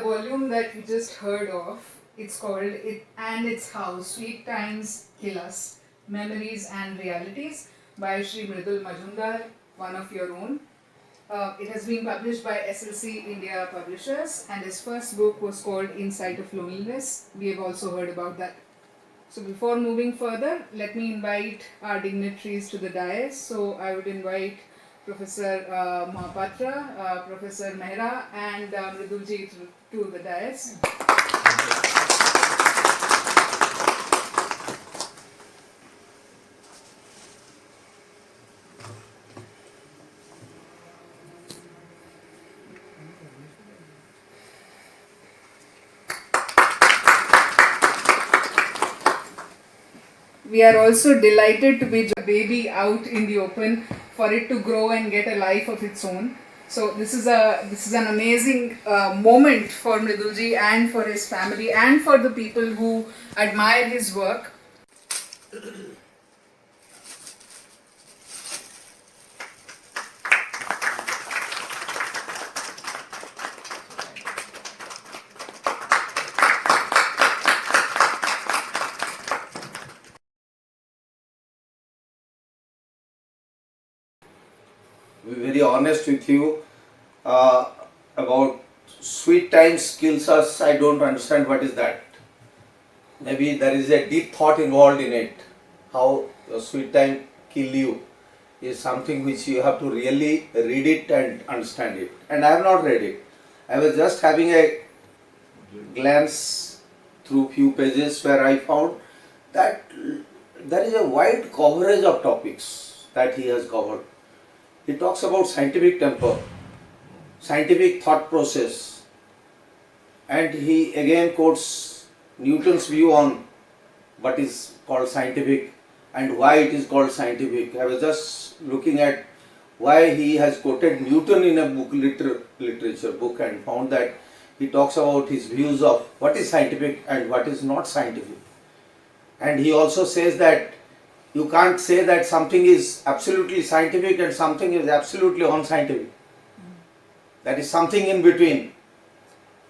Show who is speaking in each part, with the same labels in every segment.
Speaker 1: volume that we just heard of, it's called It and It's How Sweet Times Kill Us, Memories and Realities by Sri Mridul Mazumdar, one of your own. It has been published by SLC India Publishers, and his first book was called In Sight of Loneliness. We have also heard about that. So before moving further, let me invite our dignitaries to the dais. So I would invite Professor Mahapatra, Professor Mehra, and Mridulji to the dais. We are also delighted to be a baby out in the open for it to grow and get a life of its own. So this is an amazing moment for Mridulji and for his family and for the people who admire his work.
Speaker 2: To be very honest with you about sweet times kills us. I don't understand what is that. Maybe there is a deep thought involved in it. How the sweet time kill you is something which you have to really read it and understand it. And I have not read it. I was just having a glance through few pages where I found that there is a wide coverage of topics that he has covered. He talks about scientific temper, scientific thought process, and he again quotes Newton's view on what is called scientific and why it is called scientific. I was just looking at why he has quoted Newton in a book, literature book, and found that he talks about his views of what is scientific and what is not scientific. And he also says that you can't say that something is absolutely scientific and something is absolutely unscientific. That is something in between,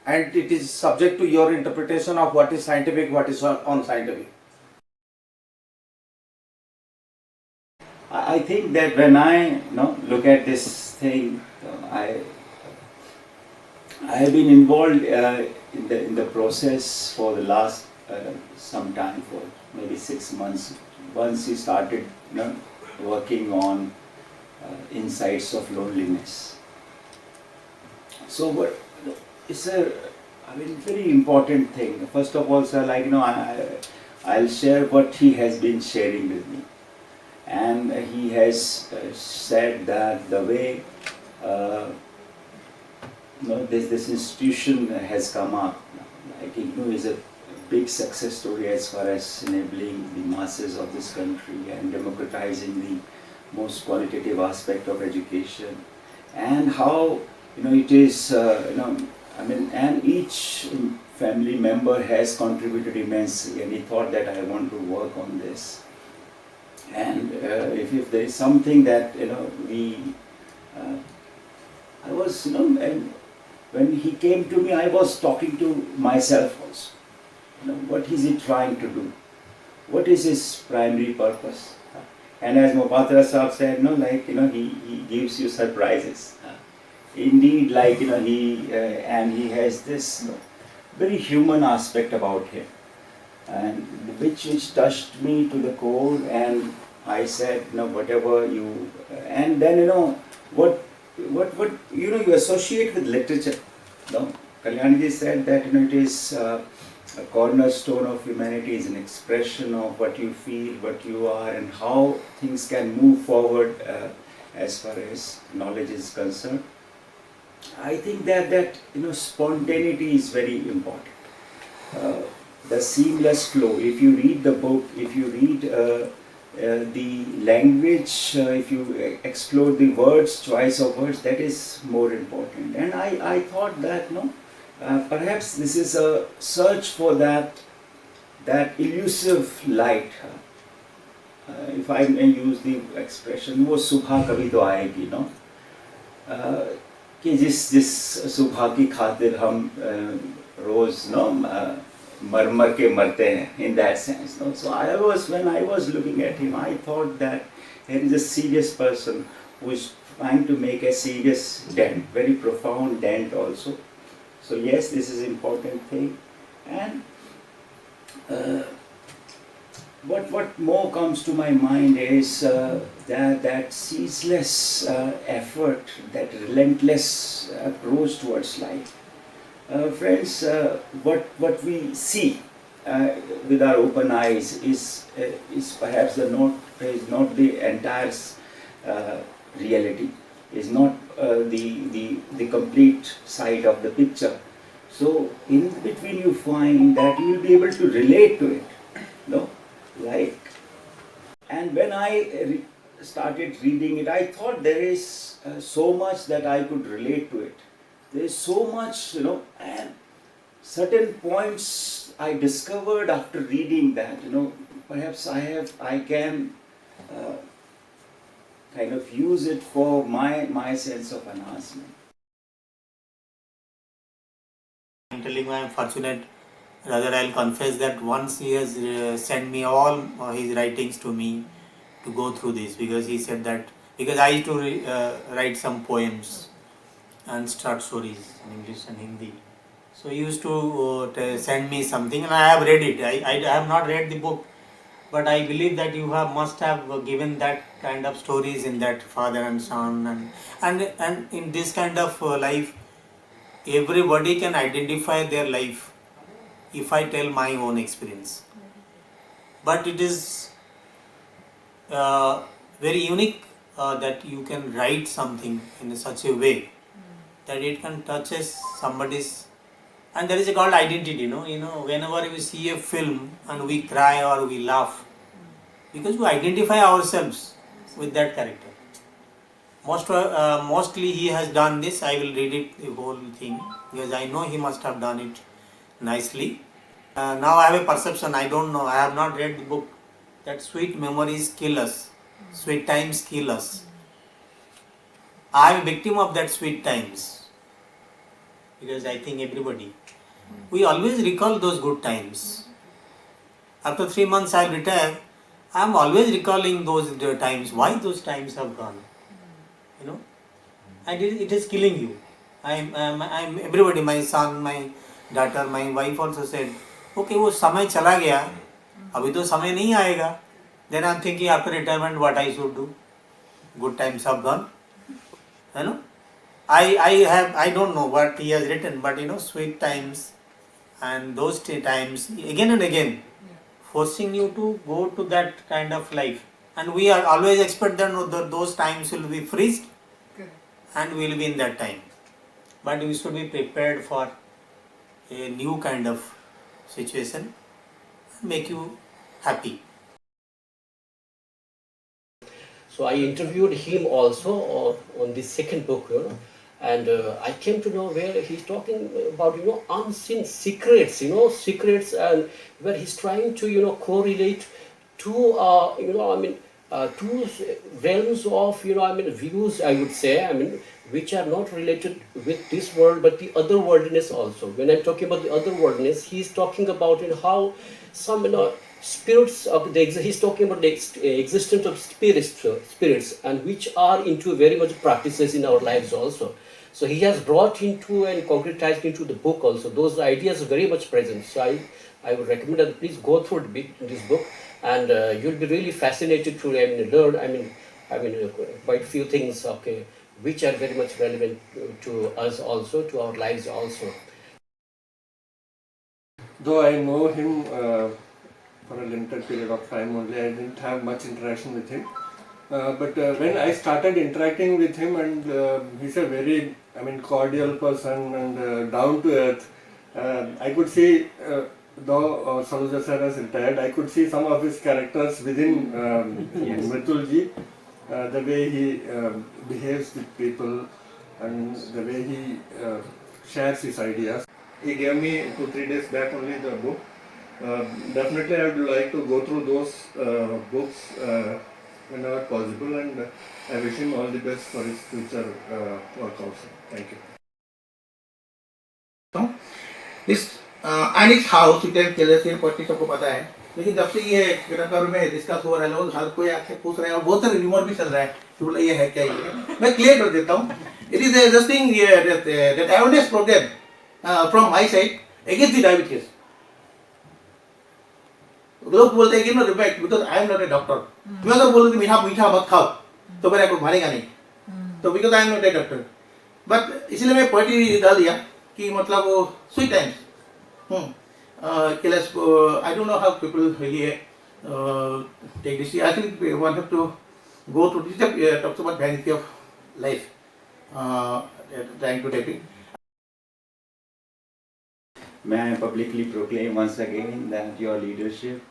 Speaker 2: and it is subject to your interpretation of what is scientific, what is unscientific.
Speaker 3: I think that when I look at this thing, I have been involved in the process for the last some time, for maybe 6 months. Once he started working on insights of loneliness. So what it's a very important thing. First of all, sir, I'll share what he has been sharing with me. And he has said that the way this institution has come up, is a big success story as far as enabling the masses of this country and democratizing the most qualitative aspect of education, and how it is and each family member has contributed immensely, and he thought that I want to work on this. And if there is something that I was and when he came to me, I was talking to myself also. What is he trying to do? What is his primary purpose? And as Mohapatra Sahab said, he gives you surprises. Indeed, he has this very human aspect about him, and which touched me to the core. And I said, whatever you, and then what you associate with literature. Kalyanji said that it is a cornerstone of humanity, is an expression of what you feel, what you are, and how things can move forward as far as knowledge is concerned. I think that spontaneity is very important. The seamless flow. If you read the book, if you read the language, if you explore the words, choice of words, that is more important. And I thought that perhaps this is a search for that elusive light. If I may use the expression, wo subha kabhi to aayegi, कि जिस सुबह की खातिर हम रोज मर मर के मरते हैं, in that sense. No? So when I was looking at him, I thought that here is a serious person who is trying to make a serious dent, very profound dent also. So yes, this is important thing. And what more comes to my mind is that ceaseless effort, that relentless approach towards life. Friends, what we see with our open eyes is perhaps is not the entire reality, is not the complete side of the picture. So in between you find that you will be able to relate to it, no? Like, and when I started reading it, I thought there is so much that I could relate to it. There is so much, and certain points I discovered after reading that, perhaps I can kind of use it for my sense of enhancement.
Speaker 4: I'm telling you, I'm fortunate. Rather, I'll confess that once he has sent me all his writings to me to go through this, because he said that, because I used to write some poems and short stories in English and Hindi. So he used to send me something, and I have read it. I have not read the book, but I believe that you must have given that kind of stories in that father and son, and in this kind of life, everybody can identify their life if I tell my own experience. But it is very unique that you can write something in such a way that it can touches somebody's, and there is a called identity. Whenever we see a film and we cry or we laugh, because we identify ourselves with that character. Mostly he has done this. I will read it the whole thing because I know he must have done it nicely. Now I have a perception, I don't know, I have not read the book, that sweet memories kill us, sweet times kill us. I am a victim of that sweet times, because I think everybody, we always recall those good times. After 3 months I retire, I am always recalling those times, why those times have gone, and it is killing you. I'm everybody, my son, my daughter, my wife also said, okay, वो समय चला गया, अभी तो समय नहीं आएगा. Then I'm thinking after retirement what I should do. Good times have gone. I don't know what he has written, but sweet times and those times again and again, forcing you to go to that kind of life. And we are always expect that those times will be freezed and we will be in that time. But we should be prepared for a new kind of situation, make you happy.
Speaker 5: So I interviewed him also on the second book, and I came to know where he's talking about unseen secrets, secrets, and where he's trying to correlate two two realms of views, I would say, which are not related with this world but the other worldliness also. When I'm talking about the other worldliness, he's talking about how some spirits of he's talking about the existence of spirits, and which are into very much practices in our lives also. So he has brought into and concretized into the book also. Those ideas are very much present. So I would recommend that please go through this book, and you'll be really fascinated to learn. Quite few things, okay, which are very much relevant to us also, to our lives also.
Speaker 6: Though I know him for a limited period of time only, I didn't have much interaction with him. But when I started interacting with him, and he's a very, cordial person and down to earth. I could see, though Saluja sir has retired, I could see some of his characters within Mridulji, the way he behaves with people and the way he shares his ideas. He gave me 2-3 days back only the book. Definitely I would like to go through those books whenever possible, and I wish him all the best for his future work also. Thank you.
Speaker 7: This and its house you can tell us ये पट्टी सबको पता है, लेकिन जब से ये घटनाक्रम में डिस्कस हो रहा है लोग हर कोई आके पूछ रहे हैं और बहुत सारे रिमोट भी चल रहा है कि बोला ये है क्या ये, मैं क्लियर कर देता हूँ. It is just thing that awareness program from my side against the diabetes. लोग बोलते हैं कि no respect because I am not a doctor. मैं अगर बोलूँ कि मीठा मीठा मत खाओ तो मेरा कोई मानेगा नहीं, तो because I am not a doctor. But इसलिए मैं पोइट्री डाल दिया कि मतलब वो sweet times. I don't know how people here take this. I think one have to go to this. Talks about vanity of life. Trying to take it.
Speaker 3: May I publicly proclaim once again that your leadership,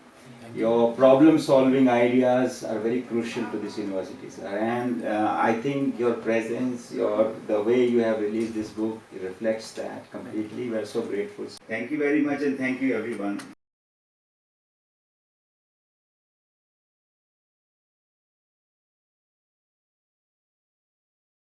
Speaker 3: your problem-solving ideas are very crucial to this university, sir. And I think your presence, the way you have released this book, it reflects that completely. We are so grateful. Thank you very much, and thank you everyone.